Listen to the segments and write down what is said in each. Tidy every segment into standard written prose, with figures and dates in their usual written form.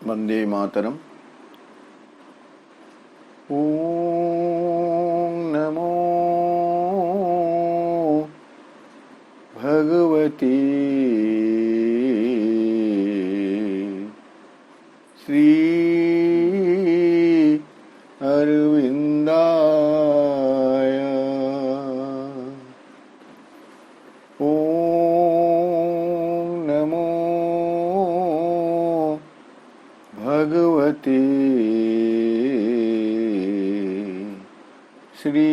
वंदे मातरम। ओम नमो भगवती श्री अरविंदाय। ओम नमो भगवती श्री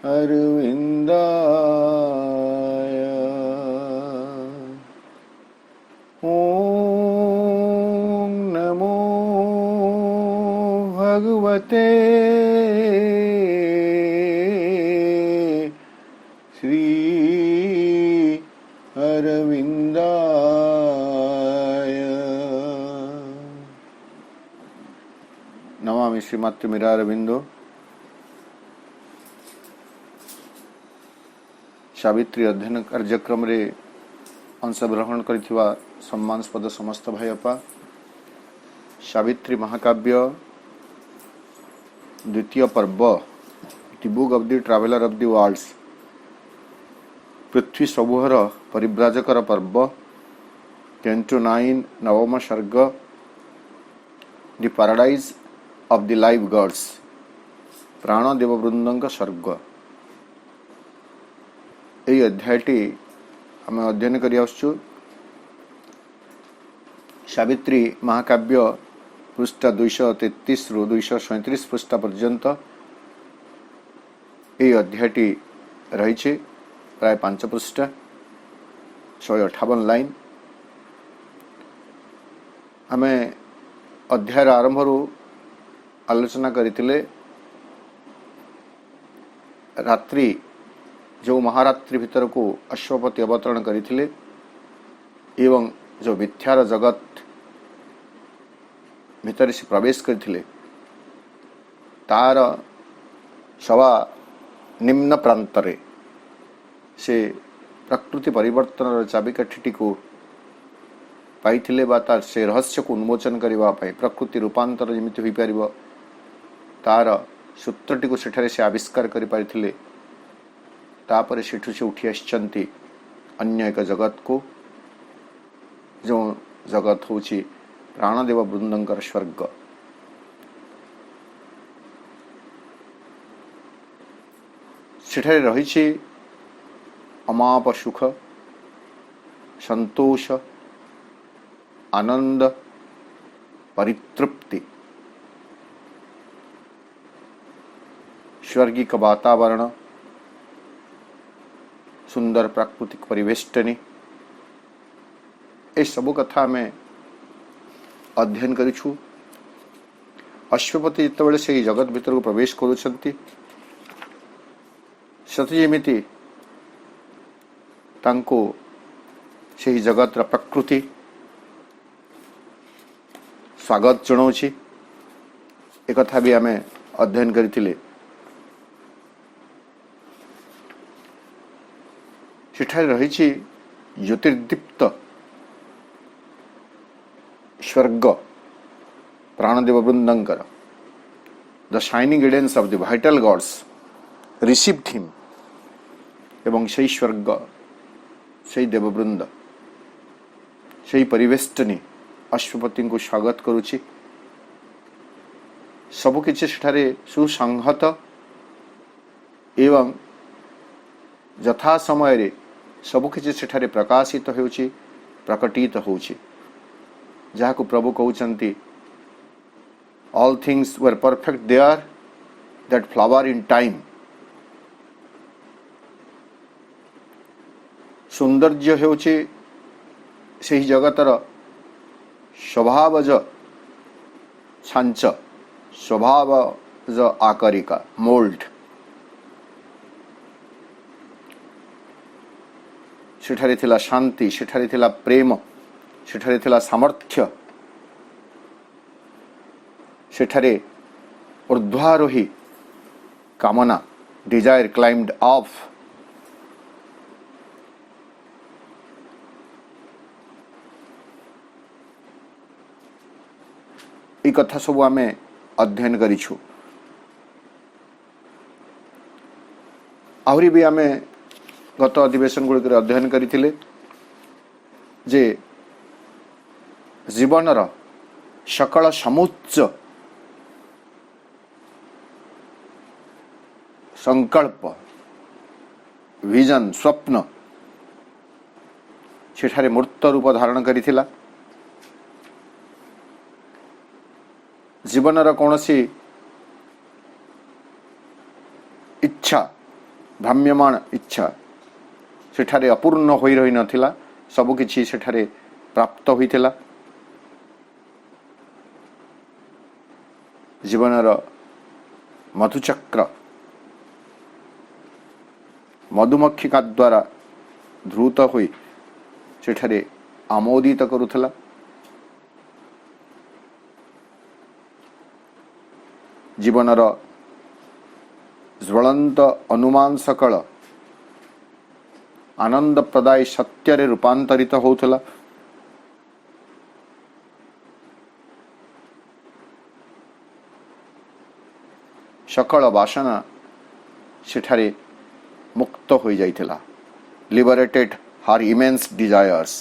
अरविंदाय। ओम नमो भगवते श्री अरविंदाय। नमामि श्रीमात्र मीरारविंदो। सावित्री अध्ययन कार्यक्रम रे अंशग्रहण करिथिबा सम्मानस्पद समस्त भाई अपा, सावित्री महाकाव्य द्वितीय पर्व the book of the traveller of the worlds, पृथ्वी सबुहर परिव्राजकर पर्व, 10 to 9 नवम सर्ग, the paradise of the live gods, प्राण देववृंदंक सर्ग। यही अध्यायटी आम अध्ययन कर सावित्री महाकाव्य पृष्ठ 233 रु 237 पृष्ठ पर्यंत यही अध्यायटी रही प्राय 5 पृष्ठ 158 लाइन। आम अध्याय आरंभ आलोचना करते रात्रि जो महारात्रि भीतर को अश्वपति अवतरण करथिले एवं जो मिथ्यार जगत भीतर से प्रवेश करथिले तार सवा निम्न प्रांतरे से प्रकृति परिवर्तन चाबिकाठी को पाइथिले बा तार से रहस्य को उन्मोचन करबा पई प्रकृति रूपांतर जेमिति होई परिबो तार सूत्रटी को सेठारे से आविष्कार करि पारिथिले। तापर सेठु से उठी आछंती अन्य एक जगत को, जो जगत होची प्राणदेव वृंदंकर स्वर्ग। सेठारे रही अमाप सुख, संतोष, आनंद, परितृप्ति, स्वर्गिक वातावरण, सुंदर प्राकृतिक परिवेष्टनी, ए सबु कथा में अध्ययन करिछु। अश्वपति जितेबाला से जगत भीतर को प्रवेश करुछंती सती जेमिति तांको से जगत प्रकृति स्वागत जनाऊँची। एक कथा भी आम अध्ययन करथिले। सेठारे रही ज्योतिर्दीप्त स्वर्ग प्राणदेव वृंदंकर, the shining Edens of the vital gods received him. एवं से स्वर्ग से देववृंद से परिवेष्टनी अश्वपति को स्वागत करुछि। सबकि सेठारे सुसंहत एवं यथा समय सबकि सेठारे प्रकाशित होउछि, प्रकटित होउछि। जहाको प्रभु कहउछंती all things were perfect there that flower in time. सौंदर्य होउछि सेही जगतर स्वभावज छांच, स्वभावज आकारिका मोल्ड। सेठारे थिला शांति, सेठारे थिला प्रेम, सेठारे थिला सामर्थ्य, सेठारे ऊर्ध्वारोही कामना, डिजायर क्लाइम्ड ऑफ। ये कथा सब आम अध्ययन करिछु। आहरी भी आम गत अधिवेशन गुड़िक अध्ययन करथिले जे जीवनर सकल समुच्च संकल्प विजन स्वप्न सेठारे मूर्त रूप धारण करिथिला। जीवनर कौनसी इच्छा भ्राम्यमाण इच्छा सेठारे अपूर्ण होई रही नथिला, सबकिछि सेठारे प्राप्त होइथिला। जीवनर मधुचक्र मधुमक्षिका द्वारा ध्रुत होई सेठारे आमोदित करुथला। जीवनर ज्वलंत अनुमान सकल आनंद प्रदाय सत्य रे रूपांतरित होउथला। सकल वासना सेठारे मुक्त हो जाइथिला। लिबरेटेड हर इमेंस डिजायर्स।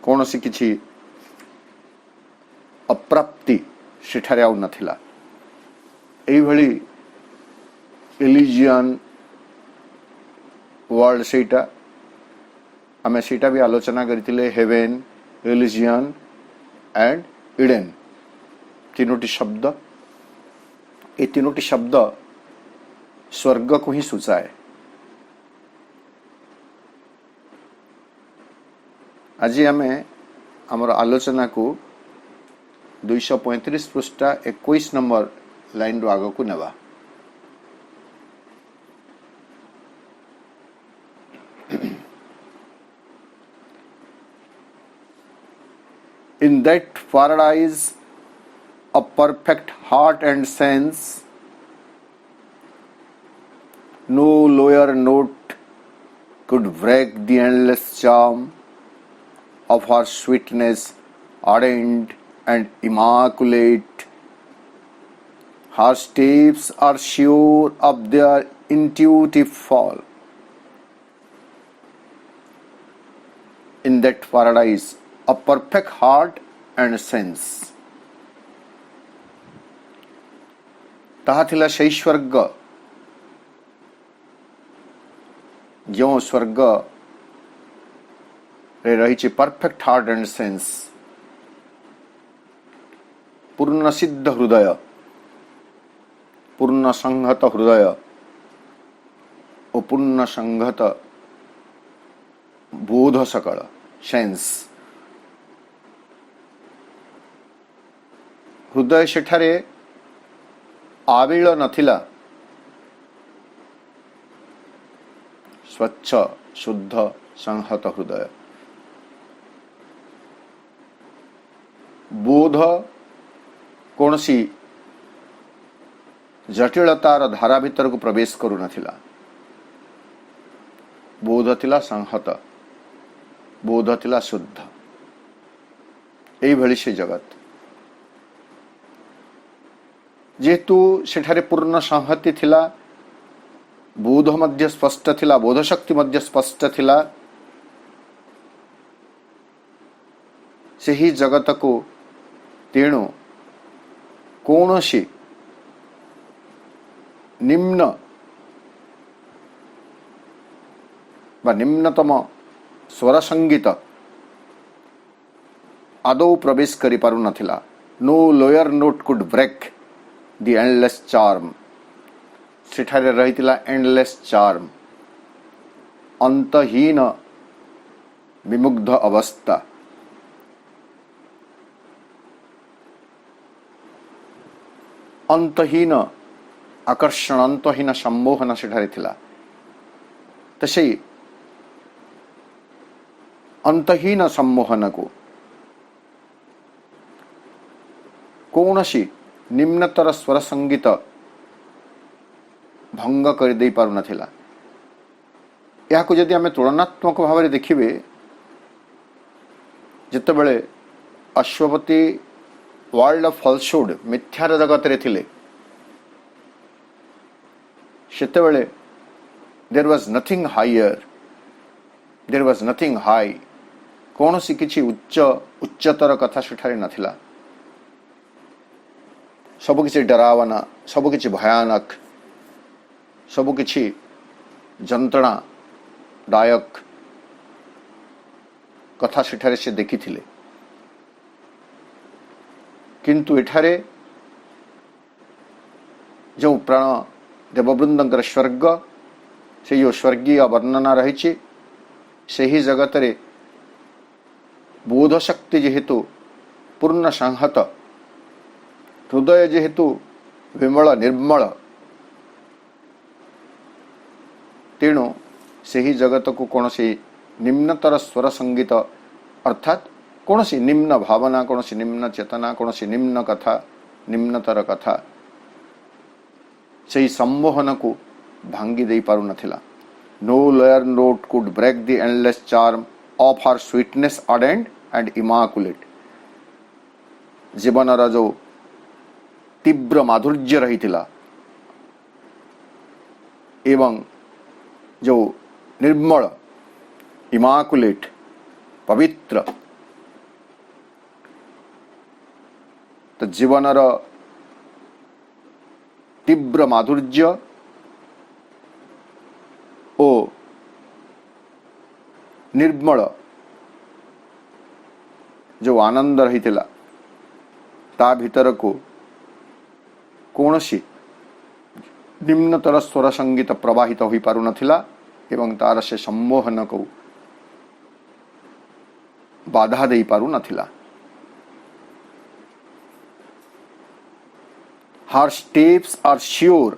कौनसी किछि अप्राप्ति सेठारे आउ नथिला। एई भली एलिजियन वर्ल्ड सेटा आमे सेटा भी आलोचना करथिले। हेवेन, एलिजियन एंड इडेन तीनोटी शब्द, ये तीनोटी शब्द स्वर्ग को ही सूचाए। आज आम आमर आलोचना को 235 पृष्ठा 21 नंबर लाइन रो आग को नेबा। In that paradise of perfect heart and sense, no lower note could break the endless charm of her sweetness, ardent and immaculate. Her steps are sure of their intuitive fall. In that paradise of perfect heart and sense, ताहा थिला सेई स्वर्ग जो स्वर्ग रे रही perfect heart and sense, पूर्ण सिद्ध हृदय, पूर्ण संहत हृदय और पूर्ण संहत बोध सकल सेंस। हृदय सेठारे आविल नथिला, स्वच्छ शुद्ध संहत हृदय। बोध कौनसी जटिलतार धारा भीतर को प्रवेश करू नथिला। बोध थिला संहत, बोध थिला शुद्ध। एई भली से जगत जेहेतु सेठारे पूर्ण संहति थिला, बोध मध्य स्पष्ट थिला, बोध शक्ति मध्य स्पष्ट थिला, सेही जगत को तेणु कौनसी निम्न बा निम्नतम स्वर संगीत आदौ प्रवेश करि पारु नथिला। No lower note could break the endless charm. सेठारे रहितिला एंडलेस चार्म, अंतहीन विमुग्ध अवस्था। अंतहीन आकर्षण, अंतहीन सम्मोहन सेठारे थिला। तसे अंतहीन सम्मोहन को कौनसी निम्नतर स्वर संगीत भंग कर दे पारु नथिला। या को यदि आमे तुलनात्मक भाव में देखिबे, जेतेबेले ଅଶ୍ୱପତି वर्ल्ड ऑफ फॉल्सहुड मिथ्यार जगत रे थिले सेतेबेले there was nothing higher, there was nothing high, कौन सी किछि उच्चतर कथा सेठारे नथिला। सब किछि डरावना, सब किछि भयानक, सब किछि जंत्रणा दायक कथा सेठारे से देखिथिले। किंतु एठारे जो प्राण देववृंदंकर स्वर्ग से जो स्वर्गीय वर्णना रही से ही जगत रे बोध शक्ति जेहेतु पूर्ण संहत, हृदय जेहेतु विमल निर्मल, तेणु से ही जगत को कौन सी निम्नतर स्वर संगीत अर्थात कौन सी निम्न भावना, कौन सी निम्न चेतना, कौन सी निम्न कथा, निम्नतर कथा से सम्मोहन को भांगी दे पारु नथिला। No lower note could break the endless charm of her sweetness ardent and immaculate. जीवन जो तीव्र माधुर्य रही थिला एवं जो निर्मल इमाकुलेट पवित्र, तो जीवनर तीव्र माधुर्य ओ निर्मल जो आनंद रही थिला ता भीतर को कौनसी निम्नतर स्वर संगीत प्रवाहित हो पारु नथिला एवं तार से सम्मोहन को बाधा दे पारु नथिला। Her steps are sure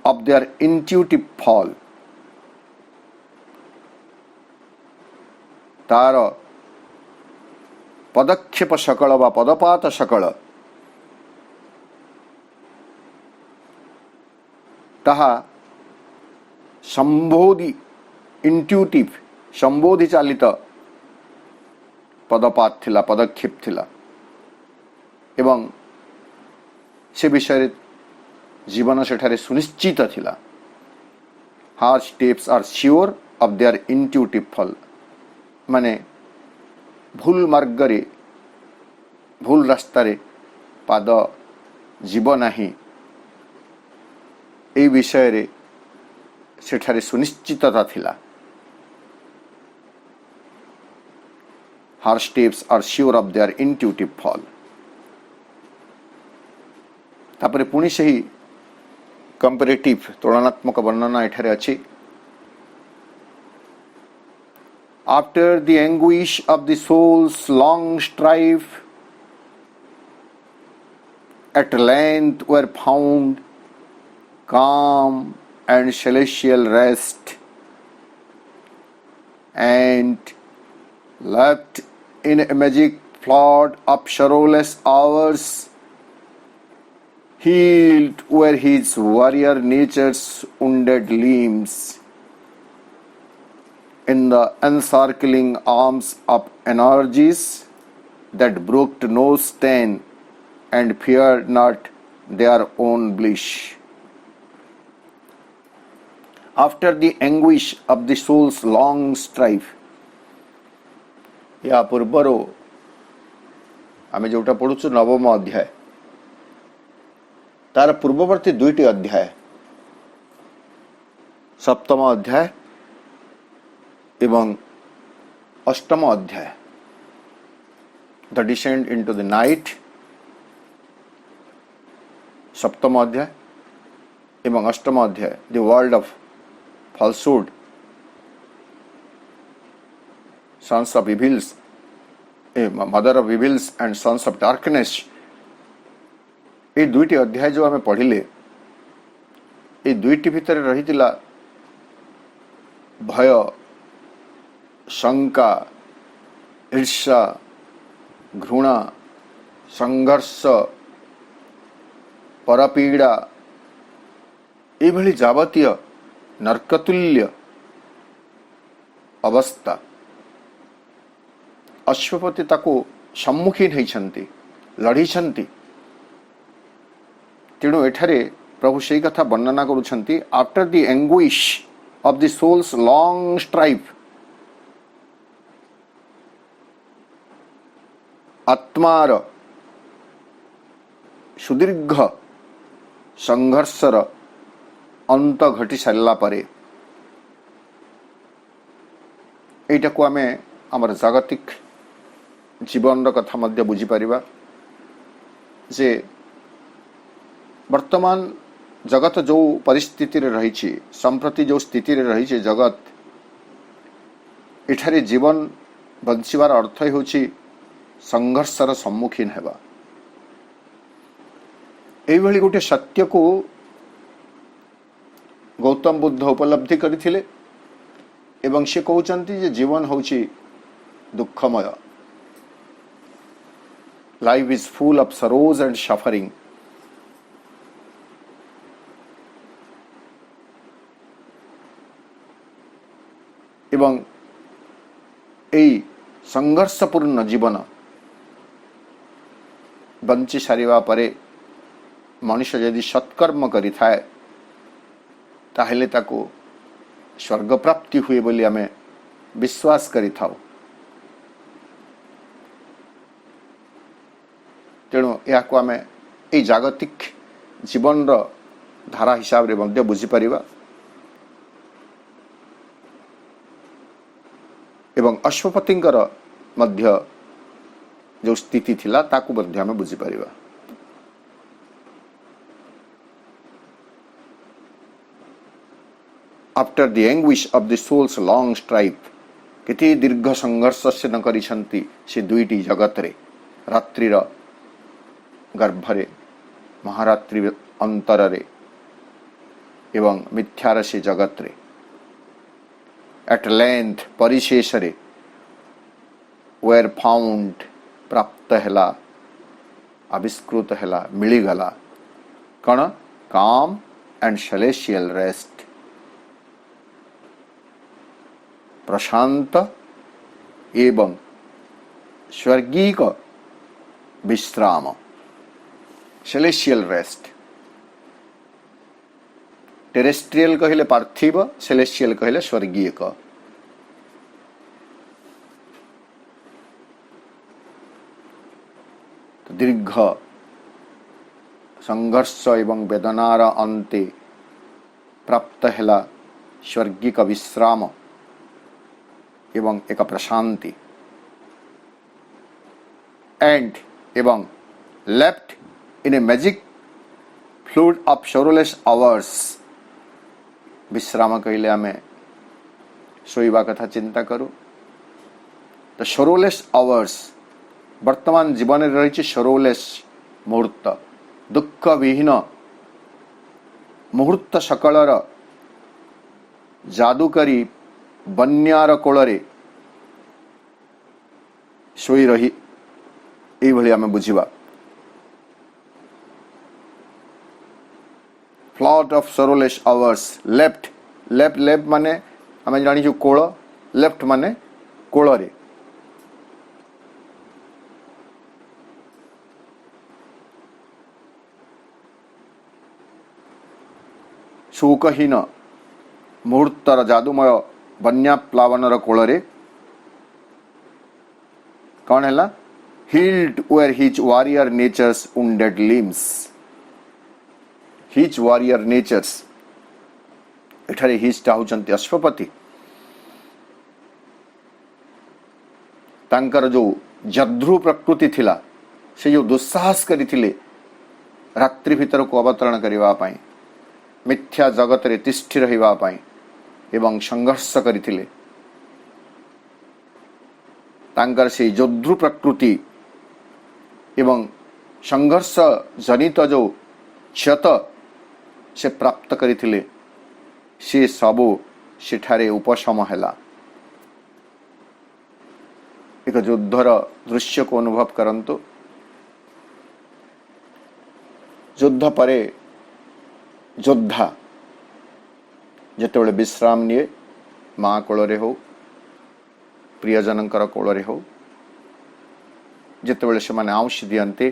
of their intuitive fall. तार पदक्षेप सकल बा पदपात सकल ताहा संबोधि इंट्यूटिव संबोधि चालित पदपात थिला, पदक्षेप थिला एवं से विषय जीवन सेठारे सुनिश्चित थिला। Her steps are sure of their intuitive fall, माने भूल मार्ग रे भूल रास्ता रे पाद जीव नाही ए विषय रे सेठारे सुनिश्चितता थिला। Her steps are sure of their intuitive fall. तापरे पुणी से ही कंपेरेटिव तुलनात्मक वर्णना एठारे अछि। After the anguish of the soul's long strive at length were found calm and celestial rest, and left in a magic flood of sorrowless hours, healed were his warrior nature's wounded limbs. In the encircling arms of energies that brooked no stain and feared not their own bliss. After the anguish of the soul's long strife, या पूर्वर आम जोटा पढ़ुचु नवम अध्याय तार पूर्ववर्ती दुईटी अध्याय सप्तम अध्याय एवं अष्टम अध्याय the descend into the night सप्तम अध्याय एवं अष्टम अध्याय the world of falsehood, sons of evils, mother of evils and sons of darkness, ये दुईटी अध्याय जो आम पढ़िले ये दुईटी भितर रही भय शंका ईर्षा घृणा संघर्ष परपीड़ा ये जावतीय नरकतुल्य अवस्था अश्वपति ताको सम्मुखीन होइछन्ति लढिछन्ति। तेणु एठारे प्रभु सेई कथा वर्णना करुछन्ति after the anguish of the soul's long strife आत्मार सुदीर्घ संघर्षर अंत घटी सारा परे एटा को आमे आमर जागतिक जीवन कथा मध्य बुझी परिबा जे वर्तमान जगत जो परिस्थिति रे रही छी संप्रति जो स्थिति रे रही छी जगत एठारे जीवन बंचिबार अर्थ होछि संघर्षर सम्मुखीन हेबा। एभली गोटे सत्य को गौतम बुद्ध उपलब्धि करथिले एवं से कहउचंती जे जीवन होछि दुखमय। Life is full of sorrows and suffering. एवं एई संघर्षपूर्ण जीवन बंची सारिबा परे मनुष्य यदि सत्कर्म करि थाए ताहेले ताको स्वर्ग प्राप्ति हुए बोली आमे विश्वास करि थाउ। तेणु या को आमे ए जागतिक जीवन रो धारा हिसाब रे मध्य बुझी परिबा एवं अश्वपतिंकर मध्य जो स्थिति थिला ताकू मध्य आमे बुझी परिबा। After the anguish of the soul's long strife केते दीर्घ संघर्ष से न करिसंती से दुईटी जगत रे रात्रिर गर्भरे महारात्रि अंतर रे एवं मिथ्यार से जगत रे एट लेंथ परिशेष रे वेर फाउंड प्राप्त हैला आविष्कृत हैला मिलीगला कण काम एंड सेलेशियल रेस्ट प्रशांत एवं स्वर्गीय विश्राम सेलेशियल रेस्ट। टेरेस्ट्रियल कहले पार्थिव सेलेशियल कहले स्वर्गीय का। तो दीर्घ संघर्ष एवं वेदनार अंते प्राप्त हैला स्वर्गीय विश्राम एवं एक प्रशांति एंड एवं left in a magic fluid of shoreless hours. विश्राम कहले आमे सोईबा कथा चिंता करू तो शोरलेस आवर्स वर्तमान जीवन रे रही शोरलेस मुहूर्त दुख विहीन मुहूर्त सकलर जादुकरी बन्यार कोଳରେ ଶୋଇ ରହି ଏଇଭଳି ଆମେ ବୁଝିବା। Flood of sorrowless hours left left left माने आम जानी कोल लेफ्ट माने कोଳରେ शोकहीन मुहूर्तर जादुमय बन्या प्लावनर कोଳରେ कौन है healed where his warrior nature's wounded limbs his warrior nature's एठारे हिज टा होचंती अश्वपति तांकर जो जद्रु प्रकृति थिला से जो दुस्साहस करिथिले रात्रि भीतर को अवतरण करिवा पाई मिथ्या जगत रे तिष्ठि रहिवा पाई एवं संघर्ष करिथिले तांकर से जद्रु प्रकृति एवं संघर्ष जनित जो क्षत से प्राप्त करिथिले से सबु सेठारे उपशम हैला। एक युद्धर दृश्य को अनुभव करंतु युद्ध परे योद्धा जेतेबेले विश्राम निये माँ कोଳରେ हो प्रियजनकर कोଳରେ हो ଯେତେବେଳେ ସେମାନେ ଆଉଁସି ଦିଅନ୍ତି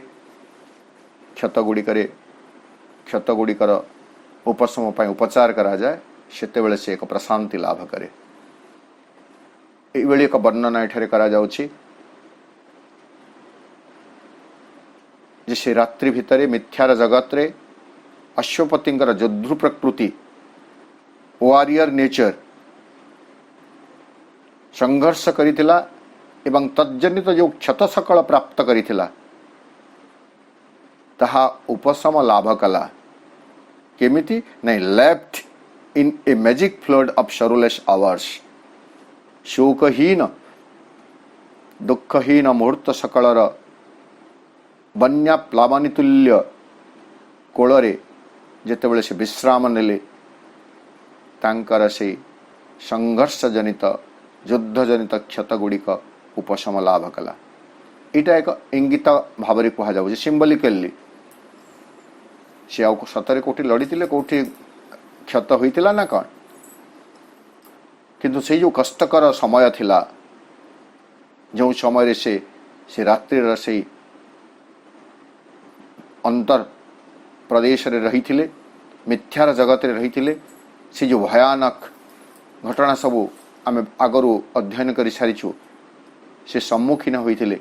କ୍ଷତଗୁଡ଼ିକର ଉପଶମ ପାଇଁ ଉପଚାର କରାଯାଏ, ସେତେବେଳେ ସେ ଏକ ପ୍ରଶାନ୍ତି ଲାଭ କରେ। ଏଇଭଳି ଏକ ବର୍ଣ୍ଣନା ଏଠାରେ କରାଯାଉଛି ଯେ ସେ ରାତ୍ରି ଭିତରେ ମିଥ୍ୟାର ଜଗତରେ ଅଶ୍ୱପତିଙ୍କର ଯୋଦ୍ଧୃ ପ୍ରକୃତି, ୱାରିୟର ନେଚର ସଂଘର୍ଷ କରିଥିଲା ଏବଂ ତଜ୍ଜନିତ ଯେଉଁ କ୍ଷତ ସକଳ ପ୍ରାପ୍ତ କରିଥିଲା ତାହା ଉପଶମ ଲାଭ କଲା। କେମିତି? ନାଇଁ, left in a magic flood of sorrowless hours. ଶୋକହୀନ ଦୁଃଖହୀନ ମୁହୂର୍ତ୍ତ ସକଳର ବନ୍ୟା ପ୍ଲାବନୀତୁଲ୍ୟ କୋଳରେ ଯେତେବେଳେ ସେ ବିଶ୍ରାମ ନେଲେ, ତାଙ୍କର ସେଇ ସଂଘର୍ଷଜନିତ ଯୁଦ୍ଧଜନିତ କ୍ଷତଗୁଡ଼ିକ ଉପଶମ ଲାଭ କଲା। ଏଇଟା ଏକ ଇଙ୍ଗିତ ଭାବରେ କୁହାଯାଉଛି, ସିମ୍ବଲିକାଲି। ସେ ଆଉ ସତରେ କେଉଁଠି ଲଢ଼ିଥିଲେ, କେଉଁଠି କ୍ଷତ ହୋଇଥିଲା ନା କ'ଣ? କିନ୍ତୁ ସେଇ ଯେଉଁ କଷ୍ଟକର ସମୟ ଥିଲା, ଯେଉଁ ସମୟରେ ସେ ରାତ୍ରିର ସେଇ ଅନ୍ତର ପ୍ରଦେଶରେ ରହିଥିଲେ, ମିଥ୍ୟାର ଜଗତରେ ରହିଥିଲେ, ସେ ଯେଉଁ ଭୟାନକ ଘଟଣା ସବୁ ଆମେ ଆଗରୁ ଅଧ୍ୟୟନ କରିସାରିଛୁ, ସେ ସମ୍ମୁଖୀନ ହୋଇଥିଲେ,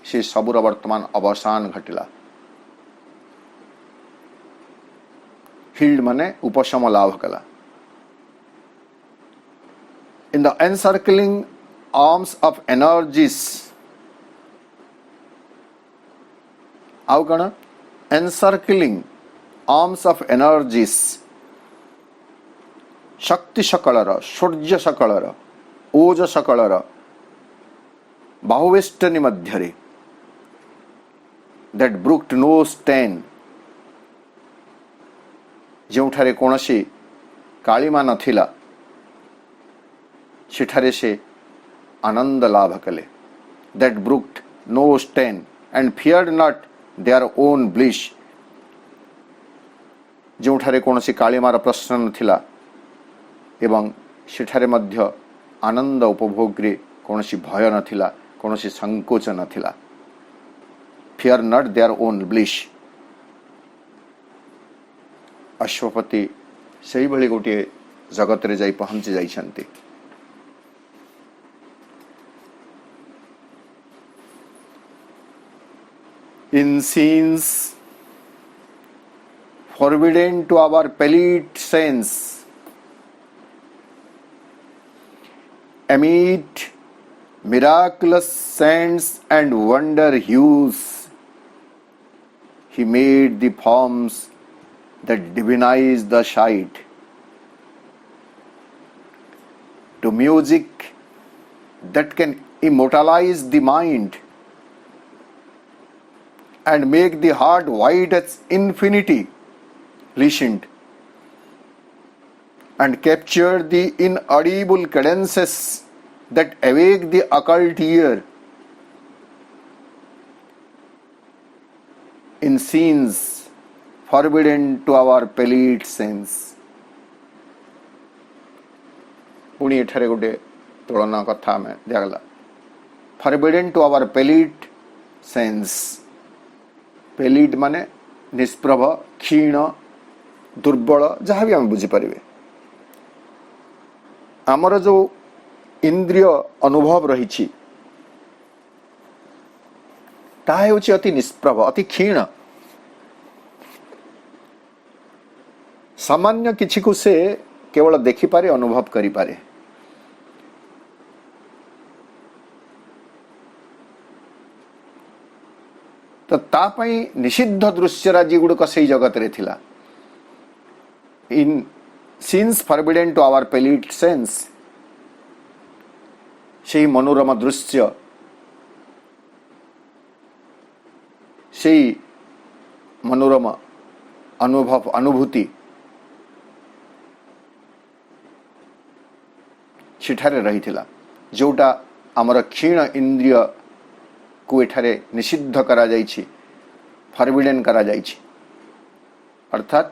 ସେ ସବୁର ବର୍ତ୍ତମାନ ଅବସାନ ଘଟିଲା। ହିଲ୍ଡ ମାନେ ଉପଶମ ଲାଭ କଲା। In the encircling arms of energies, ଆଉ କ'ଣ? encircling arms of energies, ଶକ୍ତି ସକଳର, ସୂର୍ଯ୍ୟ ସକଳର, ଓଜ ସକଳର ବାହୁବେଷ୍ଟନୀ ମଧ୍ୟରେ, that brooked no stain, ଯେଉଁଠାରେ କୌଣସି କାଳିମା ନଥିଲା, ସେଠାରେ ସେ ଆନନ୍ଦ ଲାଭ କଲେ। that brooked no stain and feared not their own bliss, ଯେଉଁଠାରେ କୌଣସି କାଳିମାର ପ୍ରଶ୍ନ ନଥିଲା ଏବଂ ସେଠାରେ ମଧ୍ୟ ଆନନ୍ଦ ଉପଭୋଗରେ କୌଣସି ଭୟ ନଥିଲା, କୌଣସି ସଂକୋଚ ନଥିଲା। fear not their own bliss। Ashwapati ସେଇଭଳି ଗୋଟିଏ ଜଗତରେ ଯାଇ ପହଞ୍ଚି ଯାଇଛନ୍ତି। in scenes forbidden to our palate sense, amid miraculous scents and wonder hues, he made the forms that divinize the sight. To music that can immortalize the mind and make the heart white as infinity, listened and captured the inaudible cadences that awake the occult ear. In scenes forbidden to our palate sense। ପୁଣି ଏଠାରେ ଗୋଟେ ତୁଳନା କଥା ଆମେ ଦିଆଗଲା। forbidden to our palate sense, palate ମାନେ ନିଷ୍ପ୍ରଭ, କ୍ଷୀଣ, ଦୁର୍ବଳ, ଯାହା ବି ଆମେ ବୁଝିପାରିବେ। ଆମର ଯେଉଁ ଇନ୍ଦ୍ରିୟ ଅନୁଭବ ରହିଛି ତାହା ହେଉଛି ଅତି ନିଷ୍ପ୍ରଭ, ଅତି କ୍ଷୀଣ। ସାମାନ୍ୟ କିଛିକୁ ସେ କେବଳ ଦେଖିପାରେ, ଅନୁଭବ କରିପାରେ। ତ ତା ପାଇଁ ନିଷିଦ୍ଧ ଦୃଶ୍ୟରାଜି ଗୁଡ଼ିକ ସେଇ ଜଗତରେ ଥିଲା। In scenes forbidden to our palate sense, ସେହି ମନୋରମ ଦୃଶ୍ୟ, ସେହି ମନୋରମ ଅନୁଭବ, ଅନୁଭୂତି ସେଠାରେ ରହିଥିଲା, ଯେଉଁଟା ଆମର କ୍ଷୀଣ ଇନ୍ଦ୍ରିୟକୁ ଏଠାରେ ନିଷିଦ୍ଧ କରାଯାଇଛି, ଫରବିଡେନ୍ କରାଯାଇଛି। ଅର୍ଥାତ୍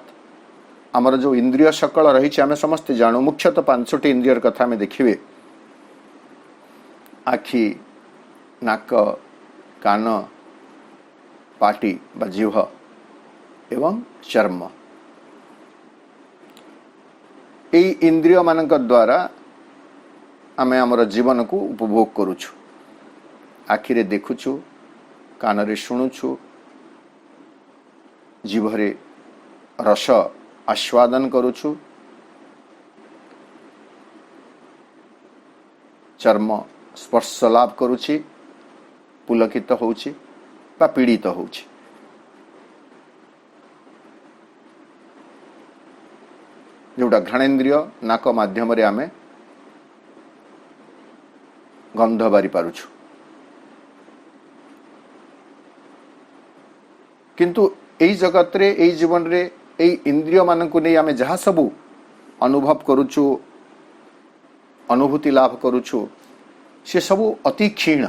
ଆମର ଯେଉଁ ଇନ୍ଦ୍ରିୟ ସକଳ ରହିଛି, ଆମେ ସମସ୍ତେ ଜାଣୁ, ମୁଖ୍ୟତଃ 5ଟି ଇନ୍ଦ୍ରିୟର କଥା ଆମେ ଦେଖିବେ। ଆଖି, ନାକ, कान पाटी बा जिह्व एवं चर्म यही इंद्रिय मानक द्वारा आमे हमर जीवन को उपभोग करुछु। आखिरे देखुछु, कान रे शुणुछु, जीभरे रस आस्वादन करुछु, चर्म स्पर्श लाभ करुछि, पुलकित होउछि बा पीड़ित होउछि। जोटा घ्राणेन्द्रिय नाक माध्यम रे आमे गंध बारी पारुछु। किंतु एई जगत रे एई जीवन रे एई इंद्रिय मानकु नै आमे जहा सबु अनुभव करुछु, अनुभूति लाभ करुछु, से सबु अति क्षीण।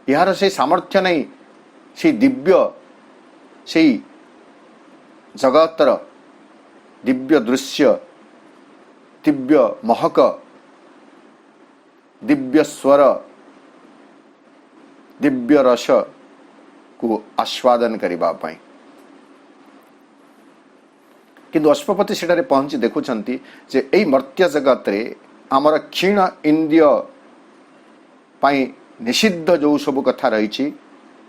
यार से सामर्थ्य नहीं, से दिव्य से जगतर दिव्य दृश्य, दिव्य महक, दिव्य स्वर, दिव्य रस को आस्वादन करिबा पई। किंतु अश्वपति सेठारे पहुंची देखुछंती जे एई मर्त्य जगत रे आमर क्षीण इंद्रिय पाई निषिद्ध जो सब कथा रही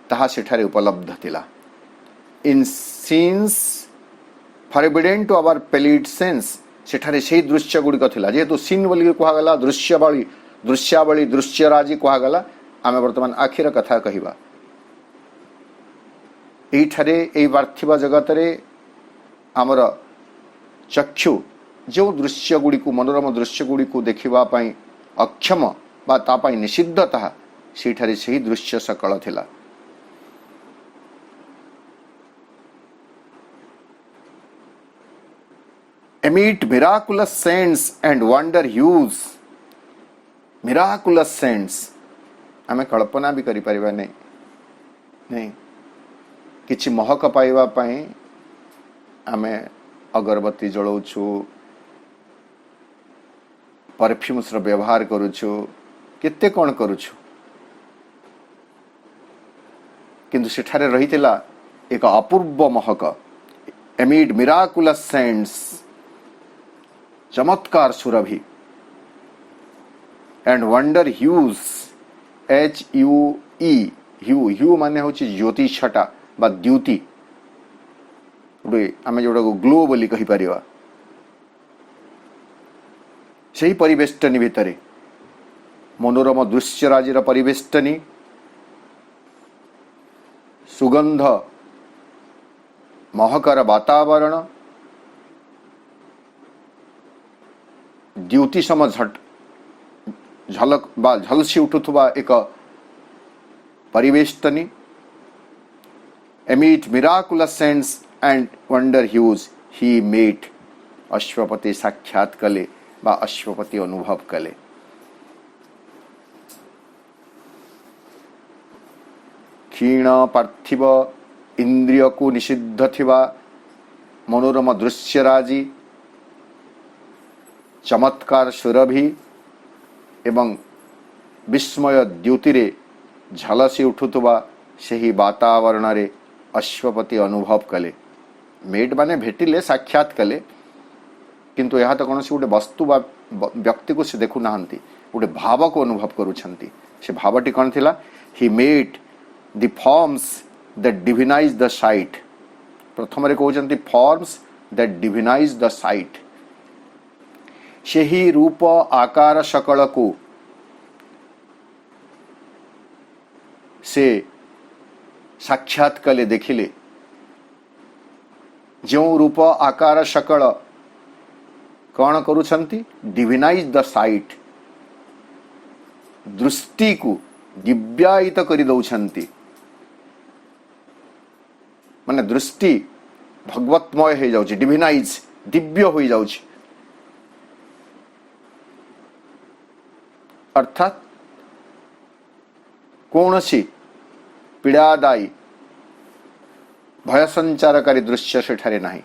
ताहा सेठारे उपलब्ध थिला। इन scenes forbidden to our पेलिड sense सेठारे सेही दृश्य गुड़िक थिला। जेहेतु सीन बोली कहगला, दृश्यावली दृश्यावली दृश्यराजी कहगला, आमे वर्तमान आखिर कथा कहिबा। एठारे एई पार्थिव जगत रे आमर चक्षु जो दृश्य गुड़ी को, मनोरम दृश्य गुड़ी को देखिबा पई अक्षम बा ता पई निषिद्ध, ताहा सेठारे सेही दृश्य सकल थिला। Emit miraculous scents and wonder hues. Miraculous scents आमे कल्पना भी करि परिबा नहीं नहीं किछि महक पाइबा पई आमे अगरबत्ती जळौछु, परफ्यूम्स रो व्यवहार करूछु, केते कोन करूछु, किंतु सेठारे रहितिला एक अपूर्व महक। एमिड मिराकुलस सेंट्स, चमत्कार सुरभि, and wonder hues, HUE, hue hue माने होछि ज्योति छटा बा द्युति, आमे जोड़ा को ग्लो बोली कहि परिवा। सेही परिवेष्टनी भितरे मनोरम दृश्यराजीर परिवेष्टनी, सुगंध महकर वातावरण, द्युति सम झलक बा झलसी उठुथुबा एक परिवेष्टनी। Emit miraculous scents and wonder hues he met, Ashwapati साक्षात कले बा अश्वपति अनुभव कले। क्षीण पार्थिव इंद्रिय को निषिद्ध थिबा मनोरम दृश्यराजी, चमत्कार सुरभि एवं विस्मय द्युतिरे झलसी उठुथुबा सेही वातावरण रे अश्वपति अनुभव कले। मेड माने भेटिले, साक्षात कले, किंतु यह तो कौन गोटे वस्तु बा व्यक्ति को से देखु नाहंती, गोटे भाव को अनुभव करुछंती। से भावटी कौन थिला? He met the forms that divinise the sight. प्रथम रे कहउछंती forms that divinise the sight. सेही रूप आकार सकल को से साक्षात कले, देखिले। जो रूप आकार सकल कौन करुछंती? डिविनाइज द साइट, दृष्टि को दिव्यायित करि दउछंती। माने दृष्टि भगवतमय हो जाउछि, डिविनाइज दिव्य हो जाउछि। अर्थात कौनसी पीड़ादायी भय संचारकारी दृश्य सेठारे नाही,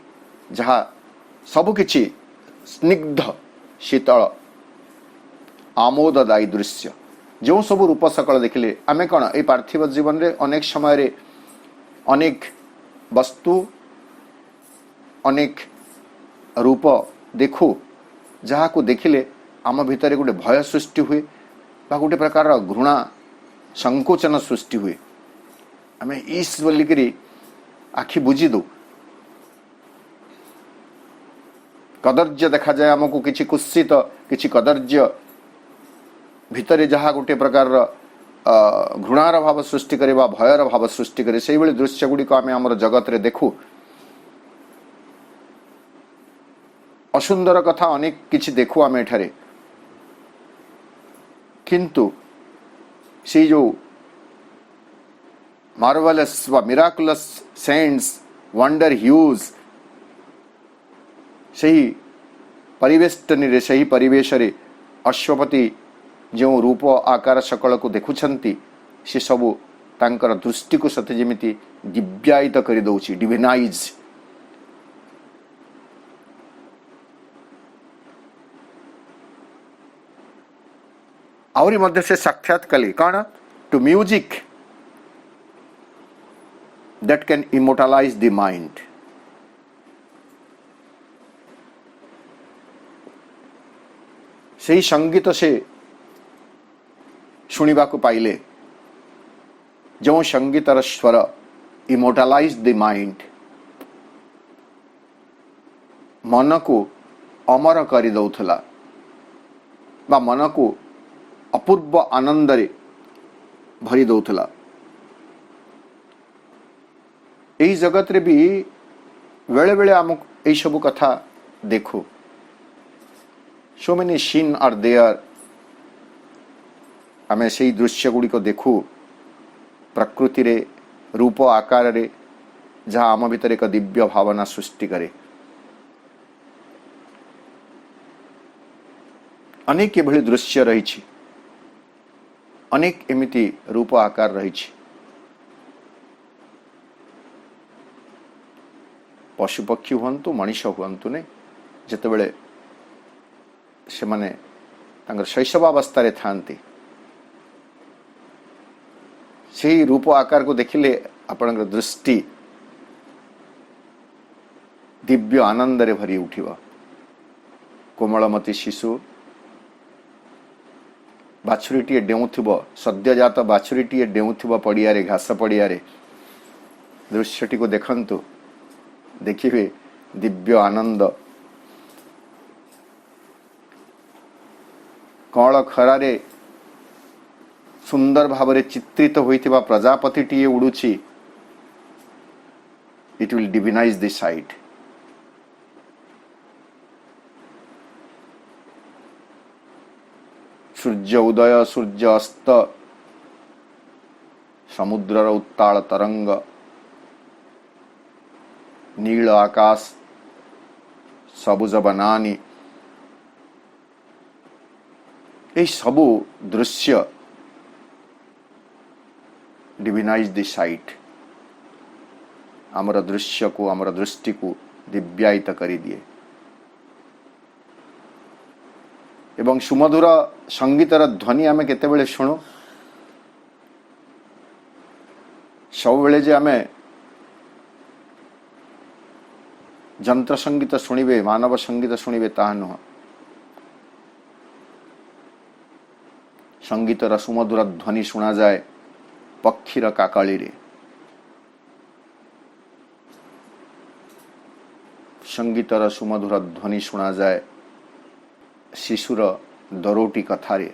जहा सबुकिछि स्निग्ध शीतल आमोददायी दृश्य, जो सब रूप सकल देखिले आमे कौन ये पार्थिव जीवन रे अनेक समय रे अनेक वस्तु अनेक रूप देखू जहाँ को देखिले आम भितर गोटे भय सृष्टि हुए बा गोटे प्रकार घृणा संकोचन सृष्टि हुए आम ईस बोलिकी आखि बुझी दो कदर्य देखा जाए आमको किसी कुत्सित किसी कदर्य भितर जहाँ गोटे प्रकार घृणार भाव सृष्टि करे बा भयर भाव सृष्टि करे से दृश्य गुड़िक आम आम जगत रे देखू असुंदर कथा अनेक किछि देखू आम एठारे किंतु से जो मार्वलस व मिराकुलस सेंट्स वंडर ह्यूज सही परिवेष्टनी रे सही परिवेश रे अश्वपति जो रूप आकार सकल को देखुछंती से सबु तांकर दृष्टि को सते जेमिति दिव्यायित करि दउछि डिविनाइज आवरी मध्य से साक्षात कली कौन to music that can immortalise the mind से संगीत से शुणा को पाइले जो संगीतर स्वर इमोर्टलाइज द माइंड मन को अमर कर दउथला बा मन को अपूर्व आनंद रे भरी दउथला एही जगत रे भी बेले बेले आम एही सब कथा देखो so many scene are there आमे से दृश्य गुड़ी को देखू प्रकृति रे रूप आकार रे जहाँ आम भीतर एक दिव्य भावना सृष्टि करे अनेक एभली दृश्य रही अनेक एमिति रूप आकार रही पशुपक्षी हुंतु मनीष हुंतु नहीं जिते बड़े से माने तांकर शैशवावस्था रे थांती से रूप आकार को देखिले आपनकर दृष्टि दिव्य आनंद रे भरी उठिबा कोमलमती शिशु बाछुरीटीए डेउथुब सद्यजात बाछुरीटीए डेउथुब पड़िया घास पड़िया दृश्यटी को देखंतु देखिए दिव्य आनंद कौल खरारे सुंदर भाव चित्रित होइथिबा प्रजापतिटीए उड़ुछि it will divinise the sight सूर्य उदय सूर्य अस्त समुद्रर उत्ताल तरंग नील आकाश सबुज बनानी ये सबू दृश्य डिविनाइज द साइट आमर दृश्य को आमर दृष्टि को दिव्यायित करी दिए एवं सुमधुर संगीतर ध्वनि आमे केतेबेले शुणु सब बेले जे आमे जंत्र संगीत शुणिबे मानव संगीत शुणिबे ताहा नुह संगीतर सुमधुर ध्वनि शुणा जाए पक्षीर काकाली रे संगीतर सुमधुर ध्वनि शुणा जाए शिशुर दरोटी कथारे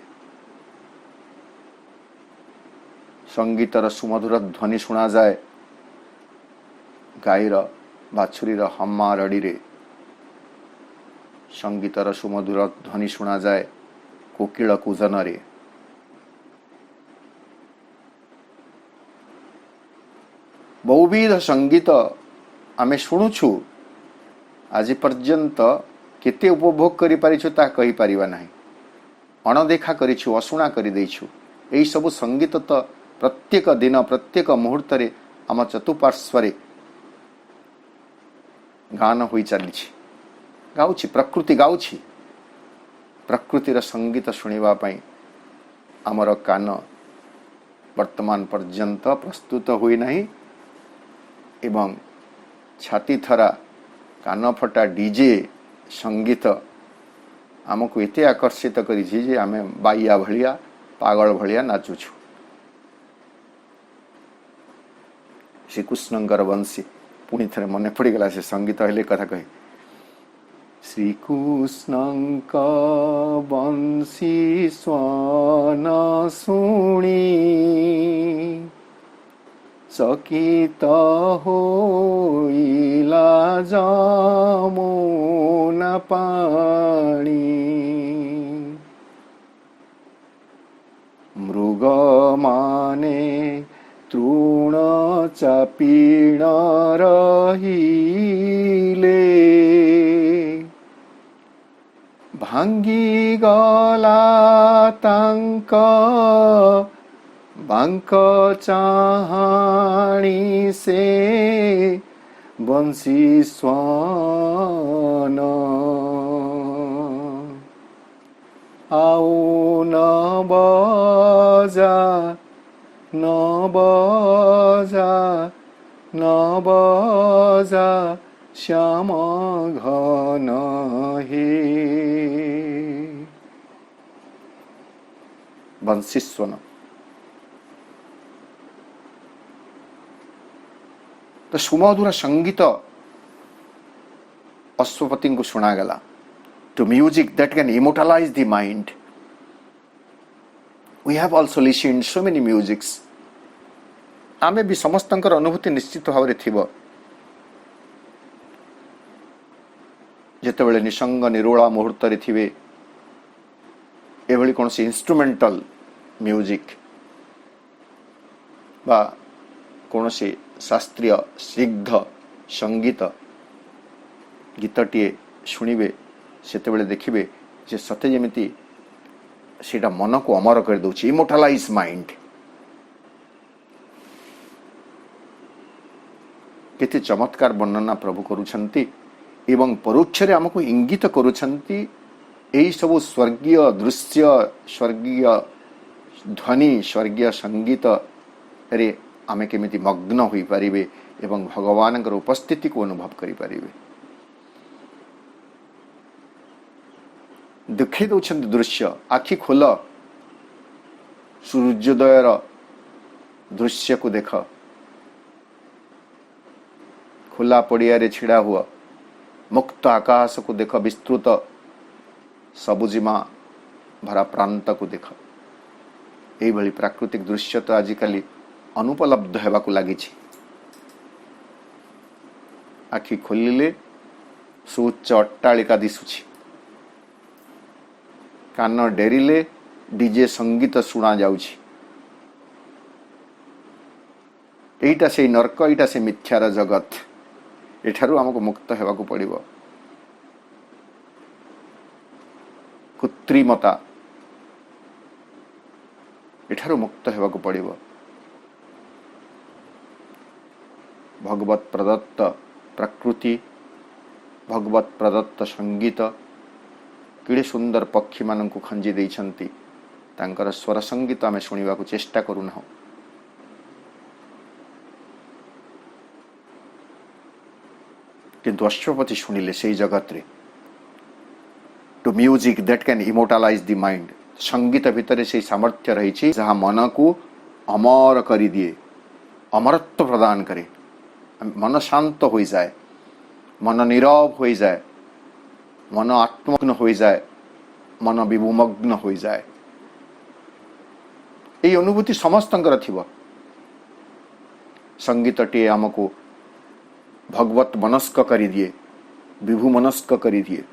संगीतर सुमधुर ध्वनि शुणा जाए गाईर बाछुरीर हम्मा रड़ी रे संगीतर सुमधुर ध्वनि शुणा जाए कोकिल कूजन रे बहुविध संगीत आमे शुणुछु आज पर्यंत केते उपभोग करि पारिछु ता कहि परिबा नाही अणदेखा करिछु अशुणा करि दैछु एई सब संगीत तो प्रत्येक दिन प्रत्येक मुहूर्त रे आम चतुपार्श्वरे गान होई चलिछि गाउछि प्रकृति गाउछि प्रकृतिर संगीत शुणिबा पई आमर कान वर्तमान पर्यंत प्रस्तुत हुई नहीं एवं छाती थरा कान फटा डीजे संगीत आमको एते आकर्षित करिछि जे आमे बाइया भलिया पागल भलिया नाचुछु। श्रीकृष्णंकर वंशी पुणी थे मन पड़गला से संगीत हेले कथा कहे श्रीकृष्णंक वंशी स्वान शुणी चकित होइला जमुना पाणी मृग माने तृण चापीण रहिले भांगी गला तांक बांक चाहाणी से बंसी स्वान आओ न बजा न बजा न बजा श्याम घन हे बंसी स्वन। तो सुमधुर संगीत अश्वपति को शुणागला to music that can immortalize the mind. We have also listened so many musics. आमे भी समस्तंकर अनुभूति निश्चित भाव रे थिबो जेतेबेले निसंग निरोला मुहूर्त रे थिबे एभली कोनसी इंस्ट्रूमेंटल म्यूजिक बा कोनसी शास्त्रीय स्निग्ध संगीत गीतटीए शुणिबे सेतेबेले देखिबे जे सते जेमिति सेटा मन को अमर कर दउछि इमोर्टलाइज माइंड। केते चमत्कार वर्णना प्रभु करूछंती एवं परोक्ष रे हमको इंगित करूछंती एई सब स्वर्गीय दृश्य स्वर्गीय ध्वनि स्वर्गीय संगीत रे आमे केमिति मग्न होई परिबे एवं भगवान कर उपस्थिति को अनुभव करि परिबे। देखै दउछंती दृश्य आखि खोल सूर्योदयर दृश्य को देख खुला पड़िया रे छिड़ा हुआ मुक्त आकाश को देख विस्तृत सबुजिमा भरा प्रांत को देख एई भली प्राकृतिक दृश्य तो आजिकाली अनुपलब्ध हेबाकु लागिछि। आखि खोलिले सुउच्च अट्टालिका दिसुछि कान डेरिले डीजे संगीत शुणा जाउछि एईटा से नरक एईटा से मिथ्यार जगत एठारु हमको मुक्त हेबाकु पड़िबो। कृत्रिमता एठारु मुक्त हेबाकु पड़िबो। भगवत प्रदत्त प्रकृति भगवत प्रदत्त संगीत किड़े सुंदर पक्षी मान को खंजी देइछंती तांकर स्वर संगीत आमे शुणिबाकु चेष्टा करूना किंतु अश्वपति शुणिले से जगत रे to music that can immortalise the mind संगीत भितर से सामर्थ्य रही जहाँ मन को अमर कर दिए अमरत्व प्रदान करे मन शांत हो जाए मन नीरव हो जाए मन आत्मग्न हो जाए मन विभुमग्न हो जाए ये अनुभूति समस्तंकर थिबो। संगीत टे आमको भगवत मनस्क करी दिए विभु मनस्क करी दिए।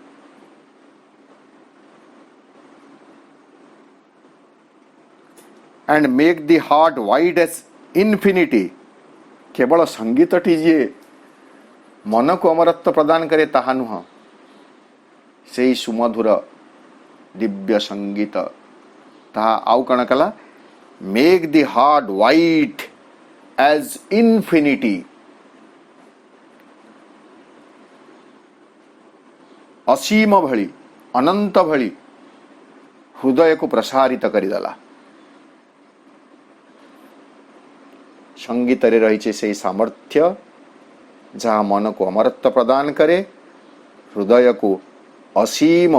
And make the heart wide as infinity केवल संगीत टी जे मन को अमरत्व प्रदान करे ताहा नुह से सुमधुर दिव्य संगीत ताहा आउ कण कला make the heart wide as infinity असीम भली अनंत भली हृदय को प्रसारित करिदेला संगीत रे रही से सामर्थ्य जहाँ मन को अमरत्व प्रदान करे, हृदय को असीम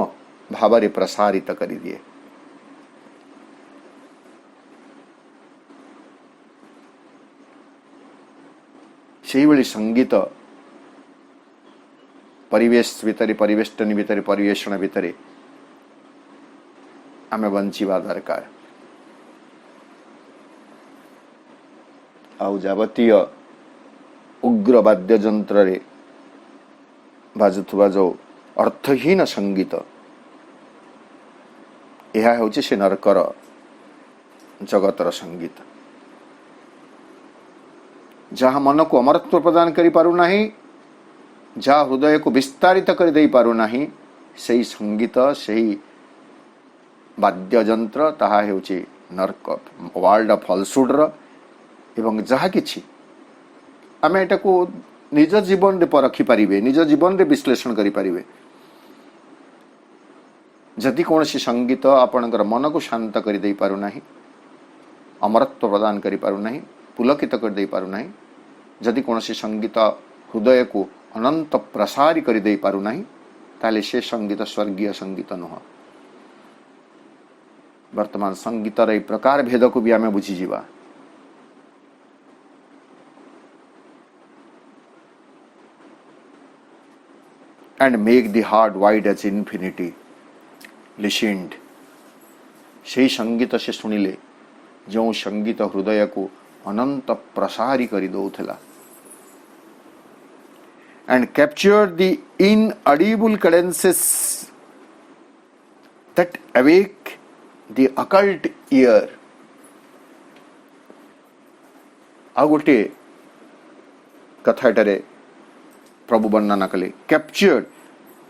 भाव प्रसारित कर दिए। से ही संगीत परिवेश भितर, परिवेष्टन भितर, परिवेषण भितर आमे बंचिबा दरकार। आउ जावतीय उग्र वाद्य यंत्र रे बाजुथुवा जो अर्थहीन संगीत, यह होची से नरकर जगतर संगीत, जहाँ मन को अमरत्व प्रदान करि पारु नाही, जहाँ हृदय को विस्तारित कर दे पारु नाही, सही संगीत, सही वाद्य यंत्र ताहा हेउची नरक, वर्ल्ड ऑफ फलसुड एवं जहाँ किछि आमे एटा को निज जीवन रे परखि पारिबे, निज जीवन रे विश्लेषण करि पारिबे। जदि कौनसी संगीत आपणकर मन को शांत कर दे पारु नाही, अमरत्व प्रदान करि पारु नाही, पुलकित कर दे पारु नाही, जदि कौनसी संगीत हृदय को अनंत प्रसारी कर दे पारु नाही, ताले से संगीत स्वर्गीय संगीत नुह। वर्तमान संगीत रे प्रकार भेद को भी आमे बुझी जीवा। And make the heart wide as infinity listened, से संगीत से सुनिले जो संगीत हृदय को अनंत प्रसारी करी दौथला। And capture the inaudible cadences that awake the occult ear। आ गोटे कथा एटारे प्रभु वर्णना कले, कैप्चर्ड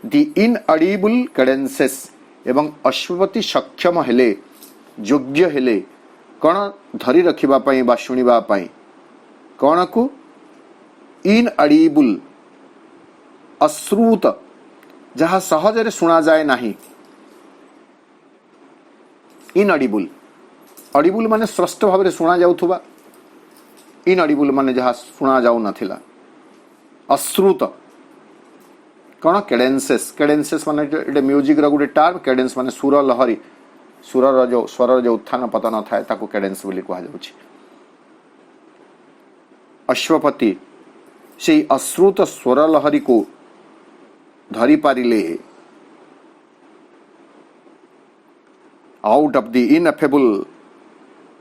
द इनऑडिबल कैडेंसेस, एवं अश्वपति सक्षम हेले, योग्य हेले कौन धरी रखिबा पई बा शुनिबा पई, कौन को इनऑडिबल अश्रुत, जहाँ सहजरे सुना जाए नाही। इनऑडिबल, ऑडिबल माने स्पष्ट भाव में सुना जाउथुबा, इनऑडिबल माने जहाँ सुना जाउ नथिला। अश्रुत कौन कैडेंसेस, कैडेंसेस माने एटे म्यूजिक रो गुटे टर्म, कैडेंस माने सुर लहरी, सुरर जो स्वर जो उत्थान पतन थाए ताको कैडेंस बोली कहा जाउछि। अश्वपति से अश्रुत स्वर लहरी को धरी पारिले, out of the ineffable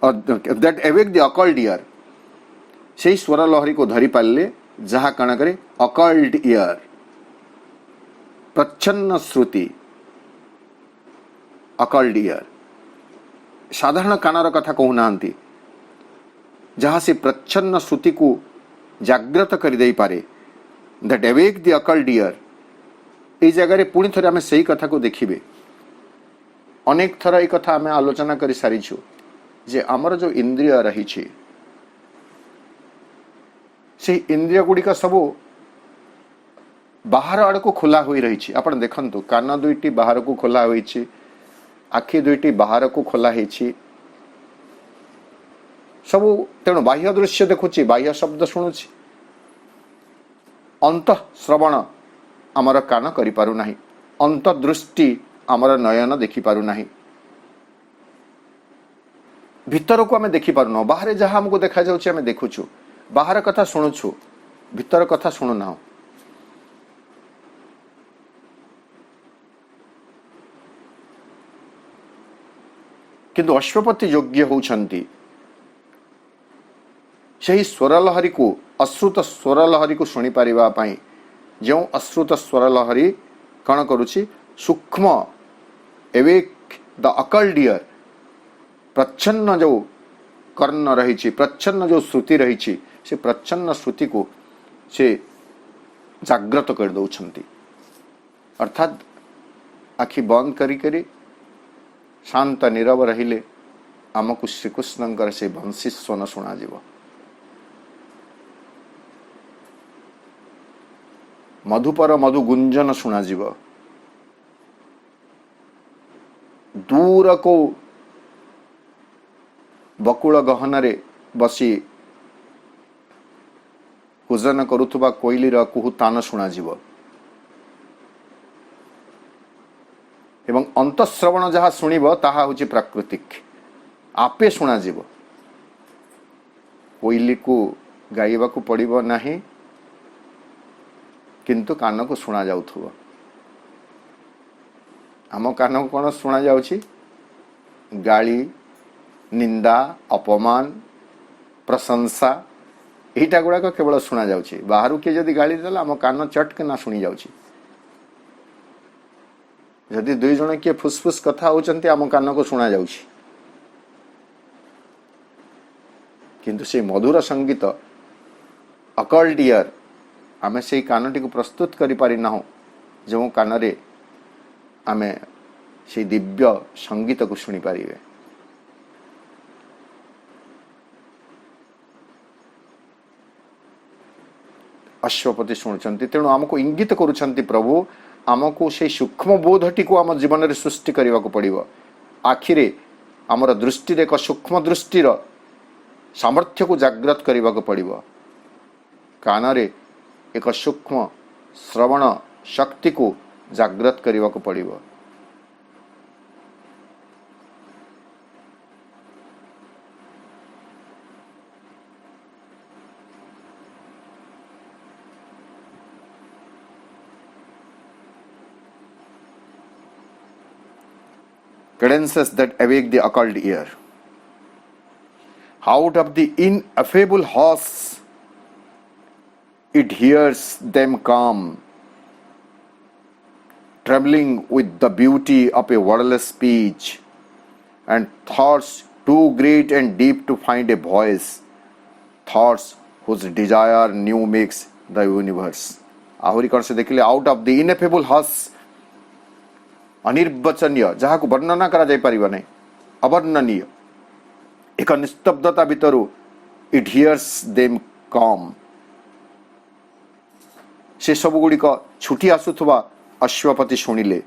that awake the occult ear, से स्वर लहरी को धरी पारिले जहाँ कण करे अकल्ट ईयर, प्रच्छन्न श्रुति, अकल्ट ईयर साधारण कानर कथा कहू नांती, जहाँ से प्रच्छन्न श्रुति को जागृत कर दे पारे, that awake the occult year. ये जगह पुणी थरे आमे सही कथा को देखिबे। अनेक थर ये कथा आमे आलोचना करि सारिछु जे हमर जो इंद्रिय रही छी, से इंद्रिय गुड़िक सबू बाहर आड़ को खोला हुई रही। आप देखंतु, कान दुईटी बाहर को खोला हुई, आखि दुईटी बाहर को खोला है सबू, तेणु बाह्य दृश्य देखुची, बाह्य शब्द शुणुची, अंत श्रवण आमर कान करि पारु नाही, अंत दृष्टि आमर नयन देखि पारु नाही, भीतर को आमे देखि पारु न। बाहर जहाँ हमको देखा जाउची आमे देखुछु, बाहर कथा शुणुछु, भीतर कथा शुणु ना। किंतु अश्वपति योग्य होउछंती सही स्वर लहरी को, अश्रुत स्वर लहरी को शुणी पारिबा पई, जो अश्रुत स्वर लहरी कण करुछि सूक्ष्म एवेक द अकल्ट ईयर, प्रच्छन्न जो कर्ण रही, प्रच्छन्न जो श्रुति रही, से प्रच्छन्न श्रुति को से जागृत कर दौछंती। अर्थात आखि बंद करी करी शांत नीरव रहिले आमको श्रीकृष्णकर से बंशी स्वन शुणा जीव। मधुपर मधु गुंजन शुणा जीव। दूर को बकुल गहन रे बसी कूजन करुथुबा कोइलीर कुहुतान शुणाजिव एवं अंतःश्रवण जहाँ शुणिब ताहा होची प्राकृतिक आपे शुणाजिव कोइली को गाइबा को पड़िबो नाही किंतु कान को शुणा जाउथुबो आम कान को कौन शुणा जाउची गाली निंदा अपमान प्रशंसा यहीटा गुड़ाक केवल शुणा जाउची बाहर किए जदि गाली देला आम कान चटके ना शुणी जाउची जदि दुई जन किए फुसफुस कथा होचंती आम कान को शुणा जाउची किंतु से मधुर संगीत अकल्ड ईयर आमे से कानटी को प्रस्तुत करि पारि नाहु जो कान रे आमे से दिव्य संगीत को शुणी पारिबे अश्वपति शुणुचंती तेणु आमको इंगित करुचंती प्रभु आमको से सूक्ष्म बोधटी को आम जीवन में सृष्टि करने को पड़ो आखिरे आमर दृष्टि एक सूक्ष्म दृष्टिर सामर्थ्य को जागृत करने को पड़ो कान एक सूक्ष्म श्रवण शक्ति को जागृत करने को पड़ो cadences that awake the occult ear. Out of the ineffable hosts, it hears them come, trembling with the beauty of a wordless speech, and thoughts too great and deep to find a voice, thoughts whose desire new makes the universe. आहुरी कौन से देखिले out of the ineffable house अनिर्वचनीय जहाँ को वर्णना करा जाय परिबा नै अवर्णनीय एक निस्तब्धता भितरु इट हियर्स देम कम से सब गुड़िक छुटी आसुथुवा अश्वपति शुणिले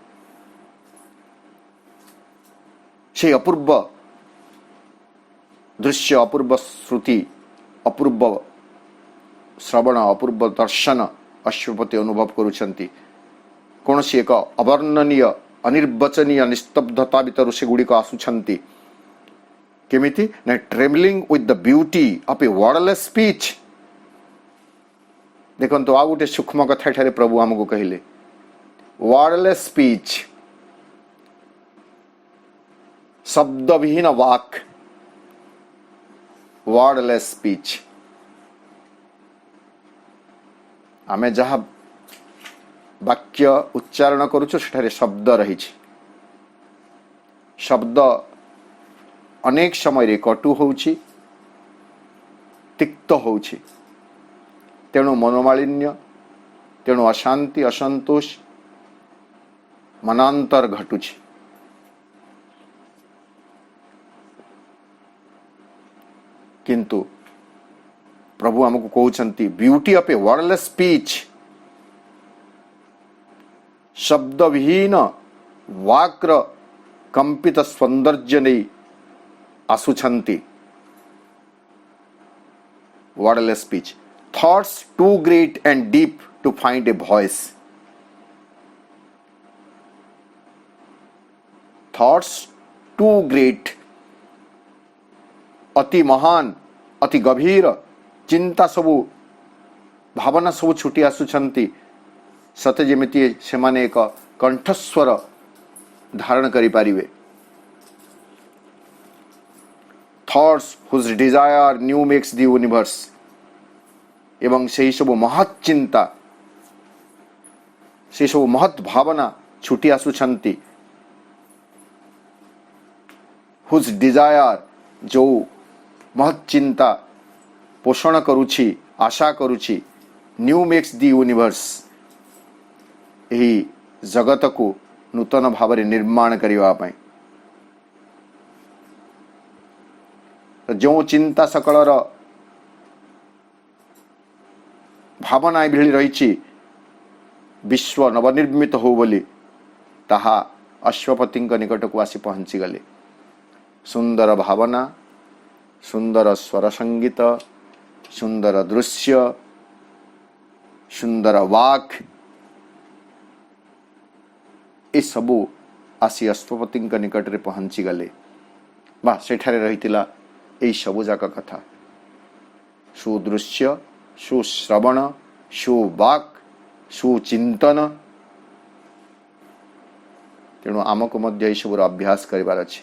से अपूर्व दृश्य अपूर्व श्रुति अपूर्व श्रवण अपूर्व दर्शन अश्वपति अनुभव करुछंती कौन सी एक अवर्णनीय अनिर्वचनीय निस्तब्धता भितर से गुड़िक आसुछंती केमिति ना travelling with the beauty of a wordless speech देखो आ गोटे सूक्ष्म कथा ठारे प्रभु आमको कहले वर्डलेस स्पीच शब्द विहीन वाक वर्डलेस स्पीच आमे जहाँ वाक्य उच्चारण करुचु सेठारे शब्द रही शब्द अनेक समय रे कटु होउछि तिक्त होउछि तेणु मनोमालिन्य तेणु अशांति असंतोष मनांतर घटुछि किंतु प्रभु हमको कहउछंती beauty of a wordless speech शब्द विहीन वाक्र कंपित सौंदर्य नहीं आसुछंती wordless speech thoughts too great and deep to find a voice thoughts too great अति महान अति गभीर चिंता सबू भावना सबू छुटी आसुछंती सते जेमिति से माने एक कंठस्वर धारण करि पारिबे thoughts whose desire new makes the universe एवं से सब महत् चिंता से सब महत् भावना छुटी आसुछंती हुज डिजायर जो महत् चिंता पोषण करुछि आशा करुछि न्यू मेक्स द यूनिवर्स यही जगत को नूतन भाव निर्माण करने जो चिंता सकलर भावना भिड़ी रही विश्व नवनिर्मित हो बोली ताहा अश्वपति निकट को आसी पहुंची गले सुंदर भावना सुंदर स्वर संगीत सुंदर दृश्य सुंदर वाक ए सबू आसी अश्वपति निकट में पहुंची गले बा सेठारे रहितिला एई सबू जाक कथा सुदृश्य सुश्रवण सुवाक सुचिंतन तेणु आमको मध्य ये सब अभ्यास करिवार अछि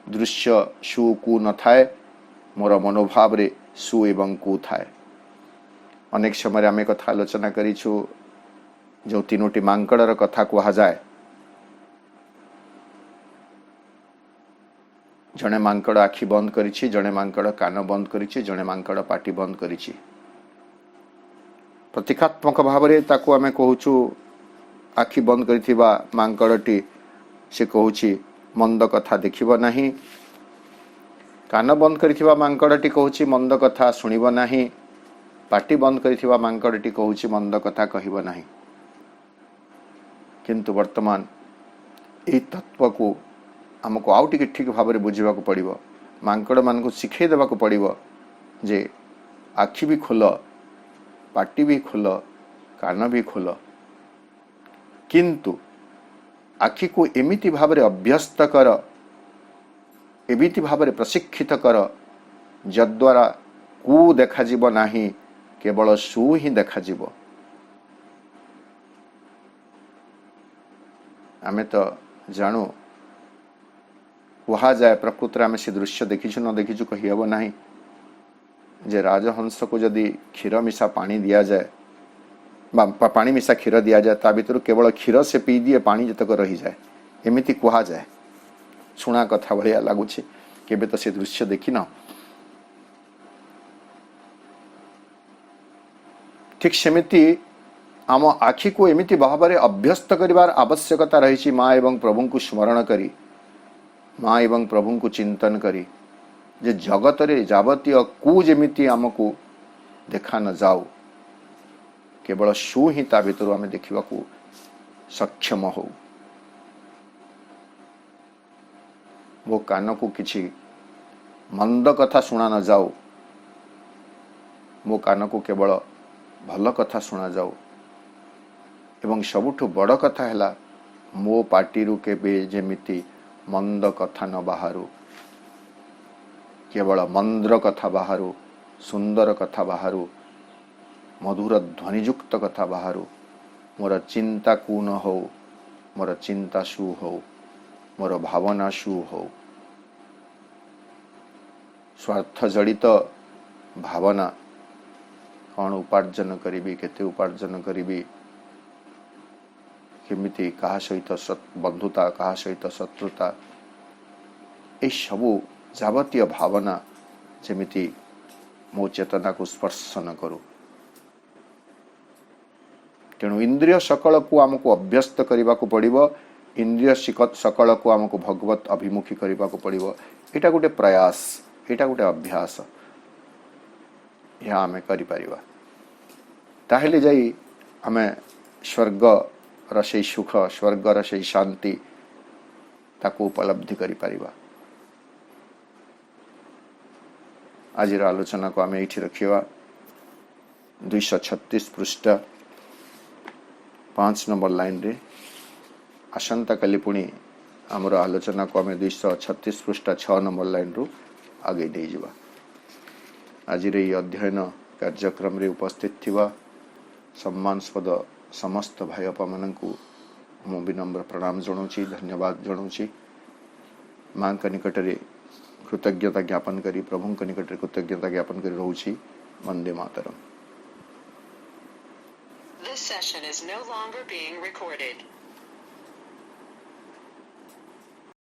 दृश्य सु कु न थाए मोर मनोभाव रे सु एवं कु थाए अनेक समय आम कथा आलोचना करिछु जो तीनोटी मांकड़र कथा कहा जाए जड़े मांकड़ आखि बंद करिछि जड़े मांकड़ कान बंद करिछि जड़े मांकड़ पाटी बंद करिछि प्रतीकात्मक भाव रे ताकू आमे कहूछु आखि बंद करिथिबा मांकड़टी से कहूछि मंद कथा देखिब नाही कान बंद करिथिबा मांकड़टी कहूछि मंद कथा सुनिब नाही पाटी बंद करिथिबा मांकड़टी कहूछि मंद कथा कहिब नाही किंतु वर्तमान ए तत्व को आमको आउ टिके ठीक भाव में बुझा पड़ो मांकड़ मान को शिखे देवा पड़ो जे आखि भी खोल पाटी भी खोल कान भी खोल किंतु आखि को एमिति भाव में अभ्यस्त कर एमिति भाव में प्रशिक्षित कर जद्वारा कु देखा जीव नाही केवल सु ही देखा जीव आमे तो जानू कहा जाए प्रकृति आम से दृश्य देखीचु न देखीचु कही हम ना जे राजहंस को जदि क्षीर मिशा पानी दि जाए पानी मिशा क्षीर दि जाए ता भीतर केवल क्षीर से पी दिए पानी जतक रही जाए एमती कहा जाए शुणा कथा भाया लगुच केबे तो से दृश्य देखी न ठीक सेमिति आम आखि को एमिति भाव में अभ्यस्त करिवार आवश्यकता रही माँ एवं प्रभु को स्मरण करी माँ एवं प्रभु को चिंतन करी जे जगत रे जावतीय कु जेमिति आमको देखा न जाऊ केवल सु ही ता भीतर आम देखा सक्षम हो वो कान को किछि मंद कथा शुणा न जाऊ मो कान को केवल भल कथा शुणा जाऊ एवं सबुठु बड़ कथा है मो पार्टी केबे जेमिति मंद कथा न बाहरु केवल मंद्र कथा बाहरु सुंदर कथा बाहरु मधुर ध्वनियुक्त कथा बाहरु मोर चिंता कु न हो मोर चिंता सु हो मोर भावना सु हो स्वार्थ जड़ित भावना कौन उपार्जन करी केते उपार्जन करी केमिति कहा सहित बंधुता कहा सहित शत्रुता ए सबू जावतीय भावना जेमिति मो चेतना को स्पर्श न करू तेणु इंद्रिय सकल को आमको अभ्यस्त करने को पड़ो इंद्रिय सकल को आमको भगवत अभिमुखी करने को पड़ो यहाँ गोटे प्रयास यहाँ गोटे अभ्यास यहाँ आम कर ताहले जाई आम स्वर्ग रसे सुख स्वर्ग रसे शांति ताको उपलब्धि करि परिबा आज आलोचना को आम ये रखा 236 पृष्ठ 5 नंबर लाइन रे आसंता काली पुणी आमर आलोचना को आम 236 पृष्ठ 6 नंबर लाइन रु आगे दे जिबा आज ये अध्ययन कार्यक्रम रे उपस्थित थिबा सम्मानस्पद समस्त भाई बापा मान मु विनम्र प्रणाम जनाऊँगी धन्यवाद जनाऊँगी माँ का निकट में कृतज्ञता ज्ञापन करी प्रभु का निकट में कृतज्ञता ज्ञापन करी रोची Vande Mataram. This session is no longer being recorded.